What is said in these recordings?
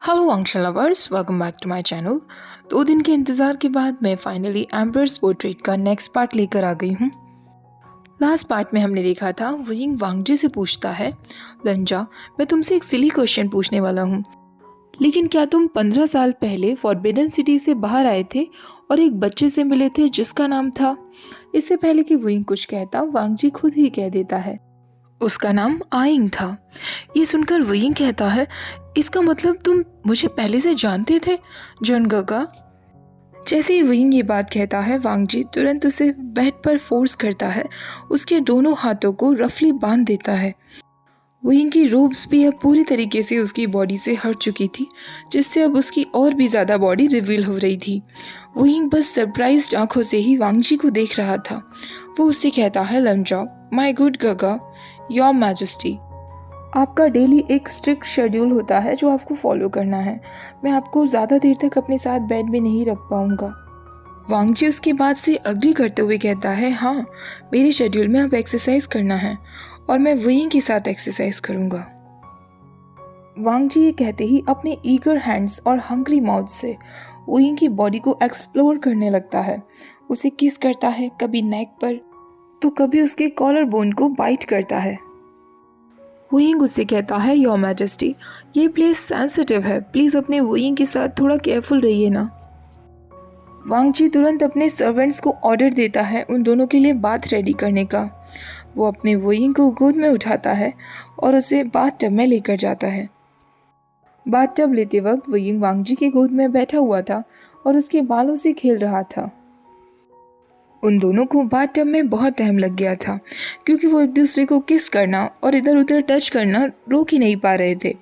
Hello अंशल lovers, welcome back to my channel. 2 दिन के इंतज़ार के बाद मैं फाइनली एम्बर्स पोर्ट्रेट का नेक्स्ट पार्ट लेकर आ गई हूँ। लास्ट पार्ट में हमने देखा था वुयिंग वांगजी से पूछता है, लंजा मैं तुमसे एक सिली क्वेश्चन पूछने वाला हूँ, लेकिन क्या तुम 15 साल पहले फॉरबिडन सिटी से बाहर आए थे और एक बच्चे से मिले थे जिसका नाम था। इससे पहले कि वुयिंग कुछ कहता, वांगजी खुद ही कह देता है उसका नाम आइंग था। ये सुनकर वुयिंग कहता है, इसका मतलब तुम मुझे पहले से जानते थे जॉनगगा। जैसे ही वुयिंग ये बात कहता है, वांगजी तुरंत उसे बेड पर फोर्स करता है, उसके दोनों हाथों को रफली बांध देता है। वुयिंग की रोब्स भी अब पूरी तरीके से उसकी बॉडी से हट चुकी थी, जिससे अब उसकी और भी ज़्यादा बॉडी रिवील हो रही थी। वुयिंग बस सरप्राइज्ड आंखों से ही वांगजी को देख रहा था। वो उससे कहता है, लंजा माई गुड गगा, योर मैजेस्टी, आपका डेली एक स्ट्रिक्ट शेड्यूल होता है जो आपको फॉलो करना है। मैं आपको ज़्यादा देर तक अपने साथ बेड में नहीं रख पाऊँगा। वांगजी उसकी बात से अग्री करते हुए कहता है, हाँ मेरे शेड्यूल में अब एक्सरसाइज करना है और मैं वुयिंग के साथ एक्सरसाइज करूँगा। वांगजी ये कहते ही अपने ईगर हैंड्स और हंग्री माउथ से वुयिंग की बॉडी को एक्सप्लोर करने लगता है। उसे किस करता है, कभी नेक पर तो कभी उसके कॉलर बोन को बाइट करता है। वुयिंग उससे कहता है, योर मैजेस्टी ये प्लेस सेंसिटिव है, प्लीज़ अपने वुयिंग के साथ थोड़ा केयरफुल रहिए ना। वांगजी तुरंत अपने सर्वेंट्स को ऑर्डर देता है उन दोनों के लिए बाथ रेडी करने का। वो अपने वुयिंग को गोद में उठाता है और उसे बाथ टब में लेकर जाता है। बाथ टब लेते वक्त वुयिंग वांगजी के गोद में बैठा हुआ था और उसके बालों से खेल रहा था। उन दोनों को बाथ टब में बहुत टाइम लग गया था, क्योंकि वो एक दूसरे को किस करना और इधर उधर टच करना रोक ही नहीं पा रहे थे।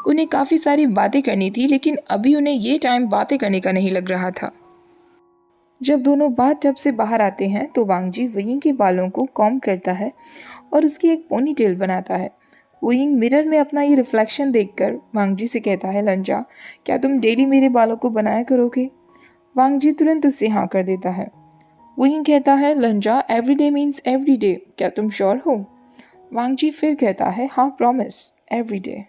उन्हें काफ़ी सारी बातें करनी थी, लेकिन अभी उन्हें ये टाइम बातें करने का नहीं लग रहा था। जब दोनों बाथ टब से बाहर आते हैं तो वांगजी वुयिंग के बालों को कॉम्ब करता है और उसकी एक पोनी टेल बनाता है। वुयिंग मिरर में अपना ये रिफ्लेक्शन देखकर वांगजी से कहता है, लंजा क्या तुम डेली मेरे बालों को बनाया करोगे। वांगजी तुरंत उससे हाँ कर देता है। वुयिंग कहता है, लंजा एवरीडे मीन्स एवरीडे, क्या तुम श्योर हो। वांगजी फिर कहता है, हाँ प्रॉमिस एवरीडे।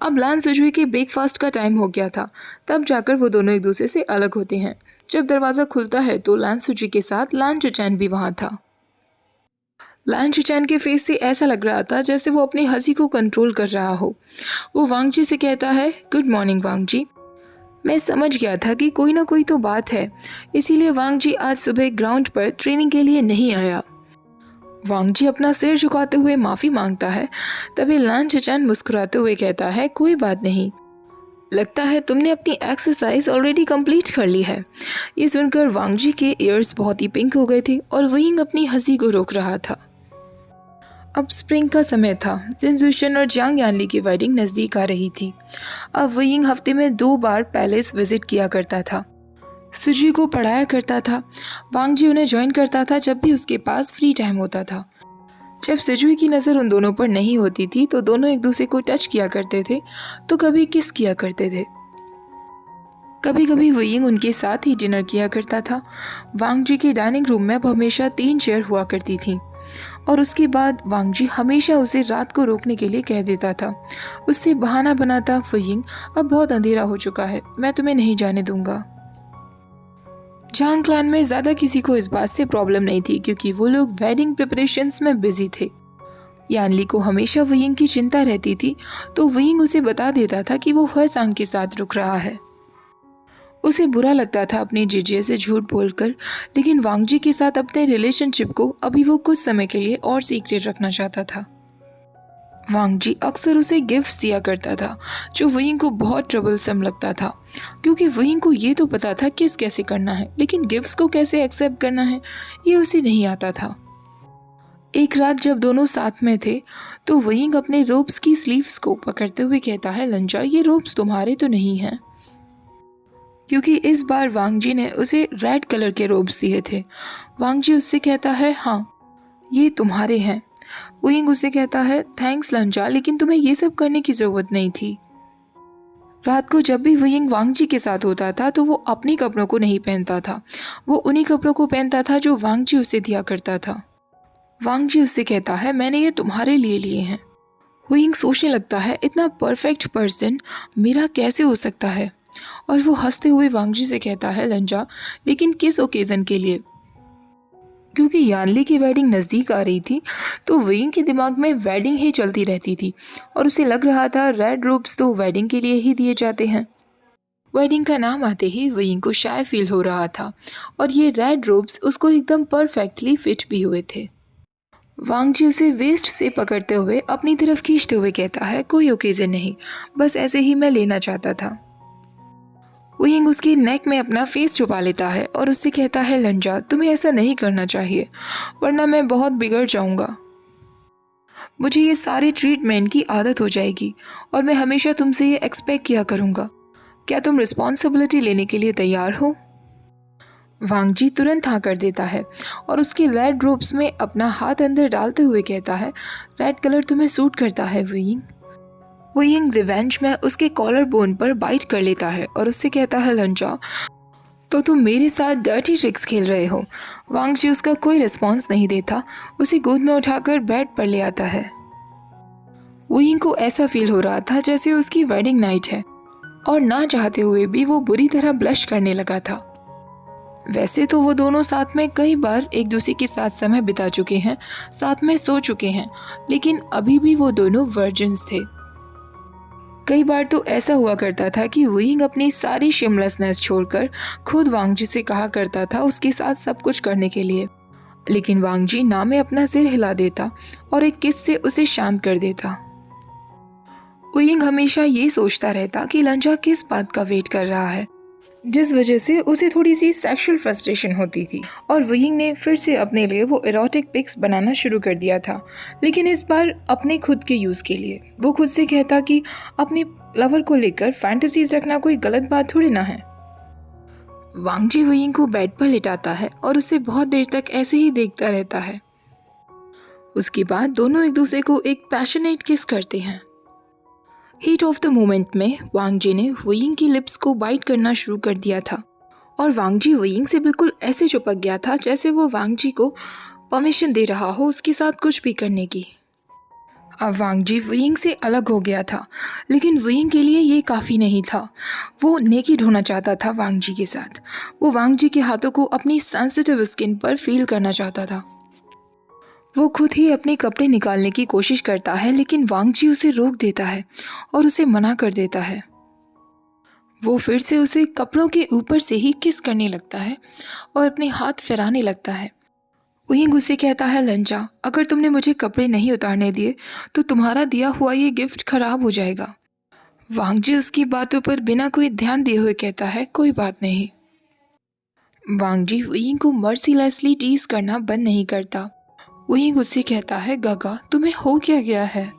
अब लान सुजुई के ब्रेकफास्ट का टाइम हो गया था, तब जाकर वो दोनों एक दूसरे से अलग होते हैं। जब दरवाज़ा खुलता है तो लान सुजुई के साथ लान चुचैन भी वहाँ था। लान चुचैन के फेस से ऐसा लग रहा था जैसे वो अपनी हंसी को कंट्रोल कर रहा हो। वो वांगजी से कहता है, गुड मॉर्निंग वांगजी। मैं समझ गया था कि कोई ना कोई तो बात है, इसीलिए वांगजी आज सुबह ग्राउंड पर ट्रेनिंग के लिए नहीं आया। वांगजी अपना सिर झुकाते हुए माफ़ी मांगता है। तभी लान चचैन मुस्कुराते हुए कहता है, कोई बात नहीं, लगता है तुमने अपनी एक्सरसाइज ऑलरेडी कंप्लीट कर ली है। ये सुनकर वांगजी के ईयर्स बहुत ही पिंक हो गए थे और वुयिंग अपनी हंसी को रोक रहा था। अब स्प्रिंग का समय था। जिन जुशन और जियांग यानली की वेडिंग नज़दीक आ रही थी। अब वुयिंग हफ्ते में 2 बार पैलेस विजिट किया करता था। सुजी को पढ़ाया करता था। वांगजी उन्हें ज्वाइन करता था जब भी उसके पास फ्री टाइम होता था। जब सुजुई की नज़र उन दोनों पर नहीं होती थी तो दोनों एक दूसरे को टच किया करते थे, तो कभी किस किया करते थे। कभी कभी वुयिंग उनके साथ ही डिनर किया करता था। वांगजी के डाइनिंग रूम में अब हमेशा 3 चेयर हुआ करती थी और उसके बाद वांगजी हमेशा उसे रात को रोकने के लिए कह देता था। उससे बहाना बनाता, वुयिंग अब बहुत अंधेरा हो चुका है, मैं तुम्हें नहीं जाने दूंगा। जांग क्लैन में ज़्यादा किसी को इस बात से प्रॉब्लम नहीं थी, क्योंकि वो लोग वेडिंग प्रिपरेशंस में बिजी थे। यानली को हमेशा वुयिंग की चिंता रहती थी, तो वुयिंग उसे बता देता था कि वो हरसांग के साथ रुक रहा है। उसे बुरा लगता था अपनी जीजे से झूठ बोलकर, लेकिन वांगजी के साथ अपने रिलेशनशिप को अभी वो कुछ समय के लिए और सीक्रेट रखना चाहता था। वांगजी अक्सर उसे गिफ्ट्स दिया करता था, जो वुयिंग को बहुत ट्रबलसम लगता था, क्योंकि वुयिंग को ये तो पता था किस कैसे करना है, लेकिन गिफ्ट्स को कैसे एक्सेप्ट करना है ये उसे नहीं आता था। एक रात जब दोनों साथ में थे तो वुयिंग अपने रोब्स की स्लीव्स को पकड़ते हुए कहता है, लंजा ये रोब्स तुम्हारे तो नहीं हैं, क्योंकि इस बार वांगजी ने उसे रेड कलर के रोब्स दिए थे। वांगजी उससे कहता है, हाँ ये तुम्हारे हैं। वुयिंग उससे कहता है, थैंक्स लंजा, लेकिन तुम्हें ये सब करने की ज़रूरत नहीं थी। रात को जब भी वुयिंग वांगजी के साथ होता था तो वो अपने कपड़ों को नहीं पहनता था, वो उन्हीं कपड़ों को पहनता था जो वांगजी उसे दिया करता था। वांगजी उससे कहता है, मैंने ये तुम्हारे लिए लिए हैं। वो यिंग सोचने लगता है इतना परफेक्ट पर्सन मेरा कैसे हो सकता है। और वो हंसते हुए वांगजी से कहता है लंजा, लेकिन किस ओकेज़न के लिए? क्योंकि यानली की वेडिंग नज़दीक आ रही थी तो वेइंग के दिमाग में वेडिंग ही चलती रहती थी और उसे लग रहा था रेड रोब्स तो वेडिंग के लिए ही दिए जाते हैं। वेडिंग का नाम आते ही वेइंग को शाय फील हो रहा था और ये रेड रोब्स उसको एकदम परफेक्टली फिट भी हुए थे। वांगजी उसे वेस्ट से पकड़ते हुए अपनी तरफ खींचते हुए कहता है, कोई ओकेजन नहीं, बस ऐसे ही मैं लेना चाहता था। वेइंग उसके नेक में अपना फेस छुपा लेता है और उससे कहता है, लंजा तुम्हें ऐसा नहीं करना चाहिए वरना मैं बहुत बिगड़ जाऊंगा। मुझे ये सारे ट्रीटमेंट की आदत हो जाएगी और मैं हमेशा तुमसे ये एक्सपेक्ट किया करूंगा। क्या तुम रिस्पॉन्सिबिलिटी लेने के लिए तैयार हो? वांगजी तुरंत हाँ कर देता है और उसके रेड रोब्स में अपना हाथ अंदर डालते हुए कहता है, रेड कलर तुम्हें सूट करता है वेइंग। वेइंग रिवेंज में उसके कॉलर बोन पर बाइट कर लेता है और उससे कहता है, लंजा तो तुम मेरे साथ डर्टी ट्रिक्स खेल रहे हो। वांगजी उसका कोई रिस्पॉन्स नहीं देता, उसे गोद में उठाकर बेड पर ले आता है। वेइंग को ऐसा फील हो रहा था जैसे उसकी वेडिंग नाइट है और ना चाहते हुए भी वो बुरी तरह ब्लश करने लगा था। वैसे तो वो दोनों साथ में कई बार एक दूसरे के साथ समय बिता चुके हैं, साथ में सो चुके हैं, लेकिन अभी भी वो दोनों वर्जिन्स थे। कई बार तो ऐसा हुआ करता था कि वेइंग अपनी सारी शेमलेसनेस छोड़कर खुद वांगजी से कहा करता था उसके साथ सब कुछ करने के लिए, लेकिन वांगजी ना में अपना सिर हिला देता और एक किस से उसे शांत कर देता। वेइंग हमेशा ये सोचता रहता कि लंजा किस बात का वेट कर रहा है, जिस वजह से उसे थोड़ी सी सेक्सुअल फ्रस्ट्रेशन होती थी। और वेइंग ने फिर से अपने लिए वो एरोटिक पिक्स बनाना शुरू कर दिया था, लेकिन इस बार अपने खुद के यूज़ के लिए। वो खुद से कहता कि अपने लवर को लेकर फैंटेसीज रखना कोई गलत बात थोड़ी ना है। वांगजी वेइंग को बेड पर लिटाता है और उसे बहुत देर तक ऐसे ही देखता रहता है। उसके बाद दोनों एक दूसरे को एक पैशनेट किस करते हैं। हीट ऑफ द मोमेंट में वांगजी ने वेइंग की लिप्स को बाइट करना शुरू कर दिया था और वांगजी वेइंग से बिल्कुल ऐसे चिपक गया था जैसे वो वांगजी को परमिशन दे रहा हो उसके साथ कुछ भी करने की। अब वांगजी वेइंग से अलग हो गया था, लेकिन वेइंग के लिए ये काफ़ी नहीं था। वो नेकेड होना चाहता था वांगजी के साथ। वो वांगजी के हाथों को अपनी सेंसिटिव स्किन पर फील करना चाहता था। वो खुद ही अपने कपड़े निकालने की कोशिश करता है, लेकिन वांगजी उसे रोक देता है और उसे मना कर देता है। वो फिर से उसे कपड़ों के ऊपर से ही किस करने लगता है और अपने हाथ फैलाने लगता है। वेइंग उसे कहता है, लंजा अगर तुमने मुझे कपड़े नहीं उतारने दिए तो तुम्हारा दिया हुआ ये गिफ्ट खराब हो जाएगा। वांगजी उसकी बातों पर बिना कोई ध्यान दिए हुए कहता है, कोई बात नहीं। वांगजी वेइंग को मर्सीलेसली टीज करना बंद नहीं करता। वेइंग उससे कहता है, गागा तुम्हें हो क्या गया है?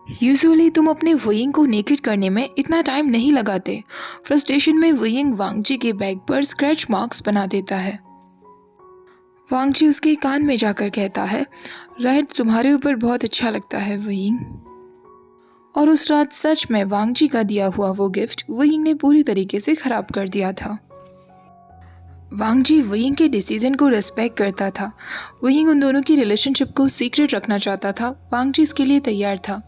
यूजुअली तुम अपने वेइंग को नेकेड करने में इतना टाइम नहीं लगाते। फ्रस्ट्रेशन में वेइंग वांगजी के बैग पर स्क्रैच मार्क्स बना देता है। वांगजी उसके कान में जाकर कहता है, रेड तुम्हारे ऊपर बहुत अच्छा लगता है वेइंग। और उस रात सच में वांगजी का दिया हुआ वो गिफ्ट वेइंग ने पूरी तरीके से खराब कर दिया था। वांगजी वेइंग के डिसीजन को रिस्पेक्ट करता था। वेइंग उन दोनों की रिलेशनशिप को सीक्रेट रखना चाहता था। वांगजी इसके लिए तैयार था।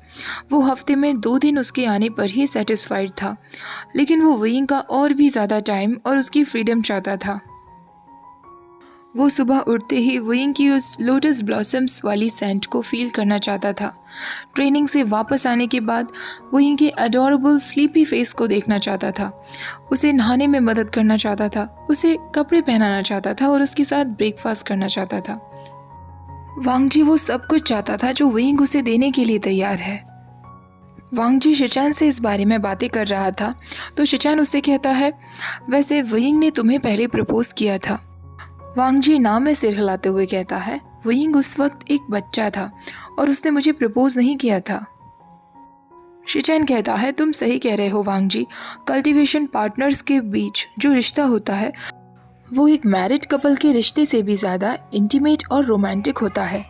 वो हफ्ते में 2 दिन उसके आने पर ही सेटिस्फाइड था, लेकिन वो वेइंग का और भी ज़्यादा टाइम और उसकी फ्रीडम चाहता था। वो सुबह उठते ही वेइंग की उस लोटस ब्लॉसम्स वाली सेंट को फील करना चाहता था। ट्रेनिंग से वापस आने के बाद वेइंग के अडोरेबल स्लीपी फेस को देखना चाहता था। उसे नहाने में मदद करना चाहता था, उसे कपड़े पहनाना चाहता था और उसके साथ ब्रेकफास्ट करना चाहता था। वांगजी वो सब कुछ चाहता था जो वेइंग उसे देने के लिए तैयार है। वांगजी शिचान से इस बारे में बातें कर रहा था तो शिचान उससे कहता है, वैसे वेइंग ने तुम्हें पहले प्रपोज किया था। वांगजी नाम में सिर हिलाते हुए कहता है, वेइंग उस वक्त एक बच्चा था और उसने मुझे प्रपोज नहीं किया था। शिचैन कहता है, तुम सही कह रहे हो वांगजी, कल्टीवेशन पार्टनर्स के बीच जो रिश्ता होता है वो एक मैरिड कपल के रिश्ते से भी ज़्यादा इंटीमेट और रोमांटिक होता है।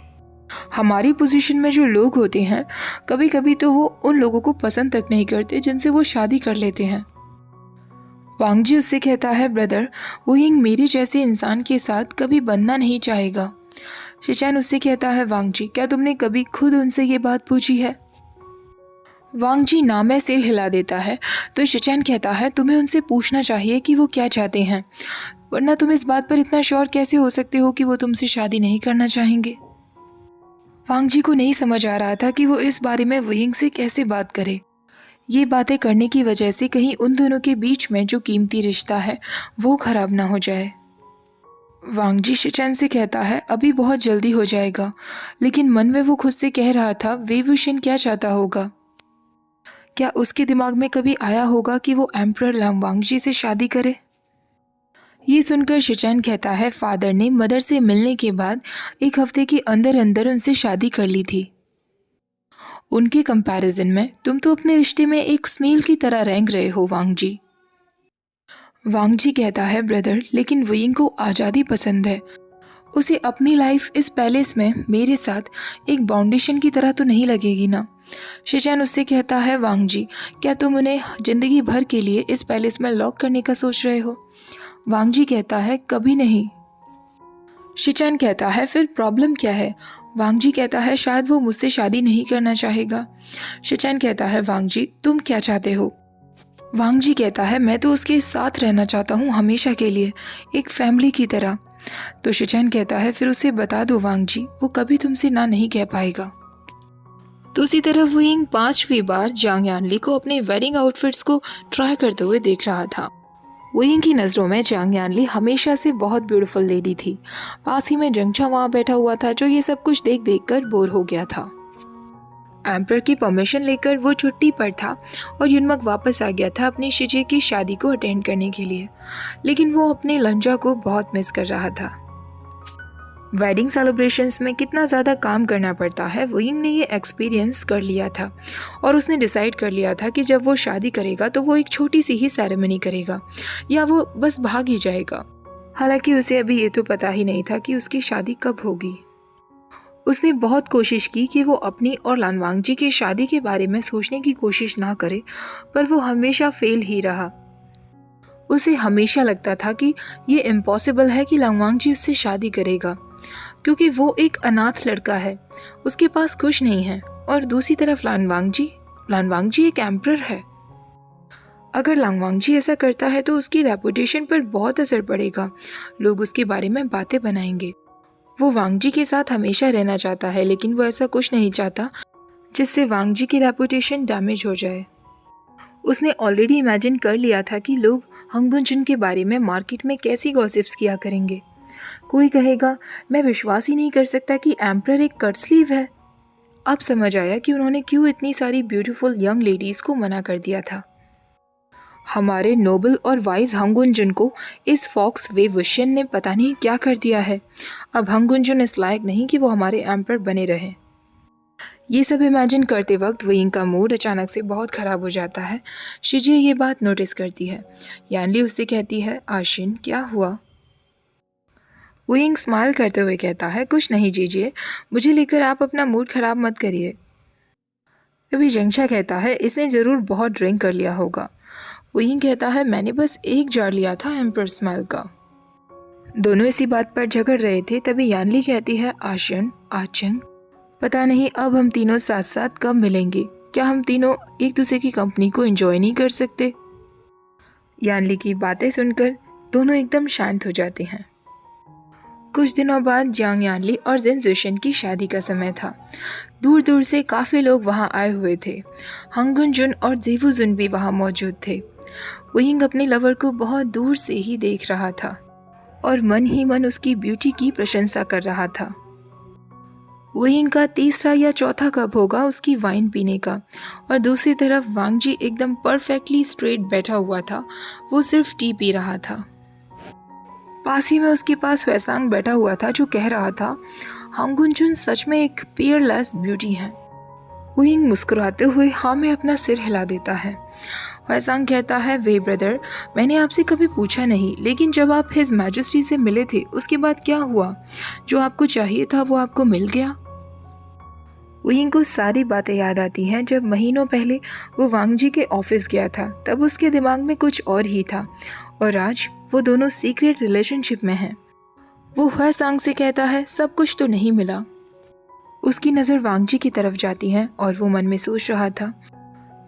हमारी पोजीशन में जो लोग होते हैं कभी कभी तो वो उन लोगों को पसंद तक नहीं करते जिनसे वो शादी कर लेते हैं। वांगजी उससे कहता है, ब्रदर वेइंग मेरे जैसे इंसान के साथ कभी बनना नहीं चाहेगा। शिचैन उससे कहता है, वांगजी क्या तुमने कभी खुद उनसे ये बात पूछी है? वांग जी ना में सिर हिला देता है तो शिचैन कहता है तुम्हें उनसे पूछना चाहिए कि वो क्या चाहते हैं, वरना तुम इस बात पर इतना श्योर कैसे हो सकते हो कि वो तुमसे शादी नहीं करना चाहेंगे। वांग जी को नहीं समझ आ रहा था कि वो इस बारे में वुयिंग से कैसे बात करे। ये बातें करने की वजह से कहीं उन दोनों के बीच में जो कीमती रिश्ता है वो खराब ना हो जाए। वांग जी शिचैन से कहता है अभी बहुत जल्दी हो जाएगा, लेकिन मन में वो खुद से कह रहा था वे वुशिन क्या चाहता होगा। क्या उसके दिमाग में कभी आया होगा कि वो एम्परर लामवांग जी से शादी करे। ये सुनकर शिचैन कहता है फादर ने मदर से मिलने के बाद 1 हफ्ते के अंदर अंदर उनसे शादी कर ली थी। उनके कंपैरिजन में तुम तो अपने रिश्ते में एक स्नेल की तरह रेंग रहे हो वांग जी। वांग जी कहता है ब्रदर, लेकिन वुयिंग को आज़ादी पसंद है। उसे अपनी लाइफ इस पैलेस में मेरे साथ एक बाउंडेशन की तरह तो नहीं लगेगी ना। शिचैन उससे कहता है वांग जी, क्या तुम उन्हें जिंदगी भर के लिए इस पैलेस में लॉक करने का सोच रहे हो। वांग जी कहता है कभी नहीं। शिचैन कहता है फिर प्रॉब्लम क्या है। वांग जी कहता है शायद वो मुझसे शादी नहीं करना चाहेगा। शिचैन कहता है वांग जी तुम क्या चाहते हो। वांग जी कहता है मैं तो उसके साथ रहना चाहता हूँ हमेशा के लिए, एक फैमिली की तरह। तो शिचैन कहता है फिर उसे बता दो वांग जी, वो कभी तुमसे ना नहीं कह पाएगा। दूसरी तरफ वुयिंग 5वीं बार जांग यानली को अपने वेडिंग आउटफिट्स को ट्राई करते हुए देख रहा था। वुयिंग की नज़रों में जांग यानली हमेशा से बहुत ब्यूटीफुल लेडी थी। पास ही में जंगचा वहाँ बैठा हुआ था जो ये सब कुछ देख देख कर बोर हो गया था। एम्पर की परमिशन लेकर वो छुट्टी पर था और युनमक वापस आ गया था अपनी शिजे की शादी को अटेंड करने के लिए, लेकिन वो अपने लंजा को बहुत मिस कर रहा था। वेडिंग सेलिब्रेशंस में कितना ज़्यादा काम करना पड़ता है वुयिंग ने ये एक्सपीरियंस कर लिया था और उसने डिसाइड कर लिया था कि जब वो शादी करेगा तो वो एक छोटी सी ही सेरेमनी करेगा या वो बस भाग ही जाएगा। हालांकि उसे अभी ये तो पता ही नहीं था कि उसकी शादी कब होगी। उसने बहुत कोशिश की कि वो अपनी और लानवांग जी की शादी के बारे में सोचने की कोशिश ना करे, पर वो हमेशा फेल ही रहा। उसे हमेशा लगता था कि ये इम्पॉसिबल है कि लानवांग जी उससे शादी करेगा, क्योंकि वो एक अनाथ लड़का है, उसके पास कुछ नहीं है। और दूसरी तरफ लानवांग जी एक एम्परर है। अगर लानवांग जी ऐसा करता है तो उसकी रेपुटेशन पर बहुत असर पड़ेगा, लोग उसके बारे में बातें बनाएंगे। वो वांग जी के साथ हमेशा रहना चाहता है, लेकिन वो ऐसा कुछ नहीं चाहता जिससे वांग जी की रेपुटेशन डैमेज हो जाए। उसने ऑलरेडी इमेजिन कर लिया था कि लोग हंगुन जुन के बारे में मार्केट में कैसी गॉसिप्स किया करेंगे। कोई कहेगा मैं विश्वास ही नहीं कर सकता कि एम्परर एक कट स्लीव है। अब समझ आया कि उन्होंने क्यों इतनी सारी ब्यूटीफुल यंग लेडीज़ को मना कर दिया था। हमारे नोबल और वाइज हंगुन जुन को इस फॉक्स वे वुशियन ने पता नहीं क्या कर दिया है। अब हंगुन जुन इस लायक नहीं कि वो हमारे एम्परर बने रहें। ये सब इमेजिन करते वक्त वुयिंग का मूड अचानक से बहुत ख़राब हो जाता है। शिजे ये बात नोटिस करती है। यानली उससे कहती है आशिन क्या हुआ। वुयिंग स्माइल करते हुए कहता है कुछ नहीं जीजिए, मुझे लेकर आप अपना मूड ख़राब मत करिए। अभी जंगशा कहता है इसने ज़रूर बहुत ड्रिंक कर लिया होगा। वुयिंग कहता है मैंने बस एक जार लिया था एम्पर स्माइल का। दोनों इसी बात पर झगड़ रहे थे तभी यानली कहती है आशिन आचंग, पता नहीं अब हम तीनों साथ साथ कब मिलेंगे, क्या हम तीनों एक दूसरे की कंपनी को एंजॉय नहीं कर सकते। यानली की बातें सुनकर दोनों एकदम शांत हो जाते हैं। कुछ दिनों बाद जांग यानली और जिन जुशन की शादी का समय था। दूर दूर से काफ़ी लोग वहां आए हुए थे। हंगुन जुन और जेवू जुन भी वहां मौजूद थे। वुयिंग अपने लवर को बहुत दूर से ही देख रहा था और मन ही मन उसकी ब्यूटी की प्रशंसा कर रहा था। वुयिंग का तीसरा या चौथा कप होगा उसकी वाइन पीने का, और दूसरी तरफ वांग जी एकदम परफेक्टली स्ट्रेट बैठा हुआ था, वो सिर्फ टी पी रहा था। पास ही में उसके पास वैसांग बैठा हुआ था जो कह रहा था हंगुन जुन सच में एक पियरलेस ब्यूटी है। वुयिंग मुस्कुराते हुए हाँ में अपना सिर हिला देता है। वैसांग कहता है वे ब्रदर, मैंने आपसे कभी पूछा नहीं, लेकिन जब आप हिज मैजेस्टी से मिले थे उसके बाद क्या हुआ, जो आपको चाहिए था वो आपको मिल गया। वुयिंग को सारी बातें याद आती हैं जब महीनों पहले वो वांग जी के ऑफिस गया था, तब उसके दिमाग में कुछ और ही था और आज वो दोनों सीक्रेट रिलेशनशिप में हैं। वो वैसांग से कहता है सब कुछ तो नहीं मिला। उसकी नज़र वांग जी की तरफ जाती है और वो मन में सोच रहा था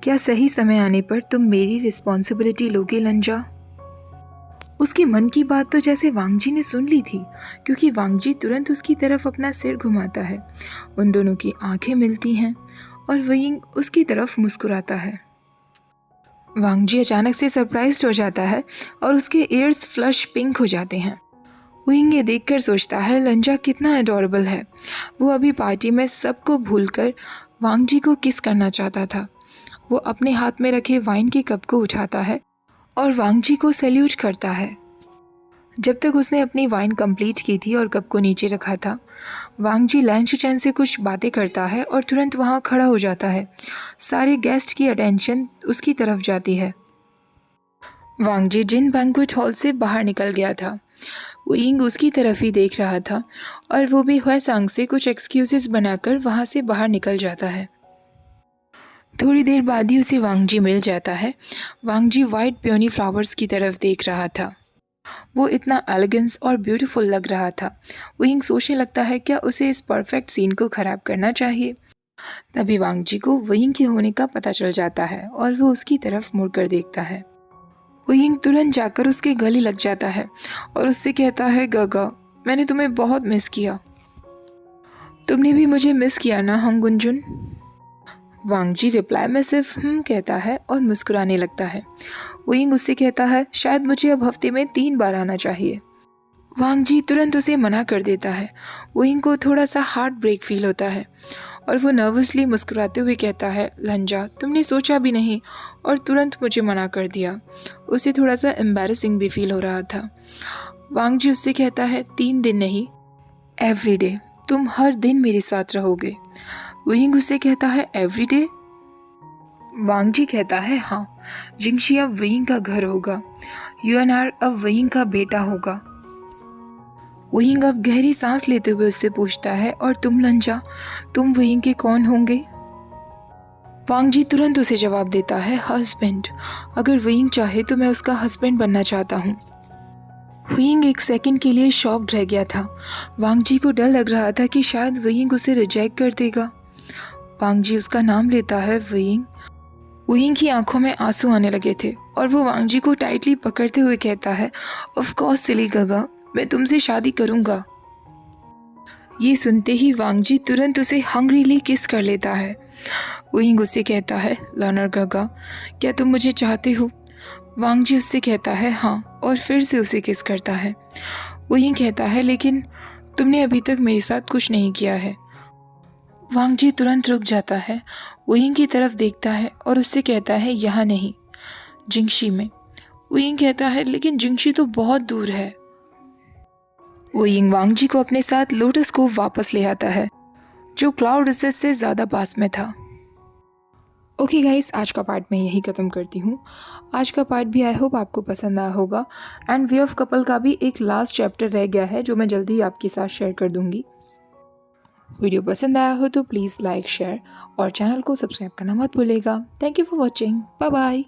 क्या सही समय आने पर तुम मेरी रिस्पॉन्सिबिलिटी लोगे लंजा? उसके मन की बात तो जैसे वांगजी ने सुन ली थी, क्योंकि वांगजी तुरंत उसकी तरफ अपना सिर घुमाता है। उन दोनों की आंखें मिलती हैं और वयिंग उसकी तरफ मुस्कुराता है। वांगजी अचानक से सरप्राइज्ड हो जाता है और उसके ईयर्स फ्लश पिंक हो जाते हैं। वयिंग ये देखकर सोचता है लंजा कितना एडोरेबल है। वो अभी पार्टी में सबको भूलकर वांगजी को किस करना चाहता था। वो अपने हाथ में रखे वाइन के कप को उठाता है और वांगजी को सैल्यूट करता है। जब तक उसने अपनी वाइन कंप्लीट की थी और कप को नीचे रखा था, वांगजी लैंशचैन से कुछ बातें करता है और तुरंत वहाँ खड़ा हो जाता है। सारे गेस्ट की अटेंशन उसकी तरफ जाती है। वांगजी जिन बैंक्वेट हॉल से बाहर निकल गया था, वयिंग उसकी तरफ ही देख रहा था और वो भी ह्वेसांग से कुछ एक्सक्यूजेस बनाकर वहाँ से बाहर निकल जाता है। थोड़ी देर बाद ही उसे वांगजी मिल जाता है। वांगजी वाइट पियोनी फ्लावर्स की तरफ देख रहा था। वो इतना एलिगेंस और ब्यूटीफुल लग रहा था। वयिंग सोचने लगता है क्या उसे इस परफेक्ट सीन को ख़राब करना चाहिए। तभी वांगजी को वयिंग के होने का पता चल जाता है और वो उसकी तरफ मुड़कर देखता है। वयिंग तुरंत जाकर उसके गले लग जाता है और उससे कहता है, गगा, मैंने तुम्हें बहुत मिस किया। तुमने भी मुझे मिस किया ना हंगुंजुन? वांगजी रिप्लाई में सिर्फ कहता है और मुस्कुराने लगता है। वयिंग उससे कहता है, शायद मुझे अब हफ्ते में 3 बार आना चाहिए। वांगजी तुरंत उसे मना कर देता है। वयिंग को थोड़ा सा हार्ट ब्रेक फील होता है और वो नर्वसली मुस्कुराते हुए कहता है, लंजा, तुमने सोचा भी नहीं और तुरंत मुझे मना कर दिया। उसे थोड़ा सा एम्बैरेसिंग भी फील हो रहा था। वांगजी उससे कहता है, 3 दिन नहीं, एवरीडे, तुम हर दिन मेरे साथ रहोगे। वयिंग उससे कहता है, एवरीडे? वांगजी कहता है, हाँ, जिंगशी अब वयिंग का घर होगा। यूएनआर अब वयिंग का बेटा होगा। वयिंग अब गहरी सांस लेते हुए उससे पूछता है, और तुम लंजा, तुम वयिंग के कौन होंगे? वांगजी तुरंत उसे जवाब देता है, हस्बैंड। अगर वयिंग चाहे तो मैं उसका हस्बैंड बनना चाहता हूँ। वयिंग एक सेकंड के लिए शॉक्ड रह गया था। वांगजी को डर लग रहा था कि शायद वयिंग उसे रिजेक्ट कर देगा। वांगजी उसका नाम लेता है, वयिंग। वयिंग की आंखों में आंसू आने लगे थे और वो वांगजी को टाइटली पकड़ते हुए कहता है, ऑफ कोर्स सिली गगा, मैं तुमसे शादी करूंगा। ये सुनते ही वांगजी तुरंत उसे हंग्रीली किस कर लेता है। वयिंग उससे कहता है, लर्नर गगा, क्या तुम मुझे चाहते हो? वांगजी उससे कहता है, हाँ, और फिर से उसे किस करता है। वयिंग कहता है, लेकिन तुमने अभी तक मेरे साथ कुछ नहीं किया है। वांगजी तुरंत रुक जाता है, वयिंग की तरफ देखता है और उससे कहता है, यहाँ नहीं, जिंगशी में। वयिंग कहता है, लेकिन जिंगशी तो बहुत दूर है। वयिंग वांगजी को अपने साथ लोटस को वापस ले आता है, जो क्लाउड रिसेस से ज़्यादा पास में था। ओके गाइस, आज का पार्ट मैं यही ख़त्म करती हूँ। आज का पार्ट भी आई होप आपको पसंद आया होगा। एंड वे ऑफ कपल का भी एक लास्ट चैप्टर रह गया है जो मैं जल्दी आपके साथ शेयर कर दूँगी। वीडियो पसंद आया हो तो प्लीज़ लाइक, शेयर और चैनल को सब्सक्राइब करना मत भूलिएगा। Thank you for watching. Bye bye.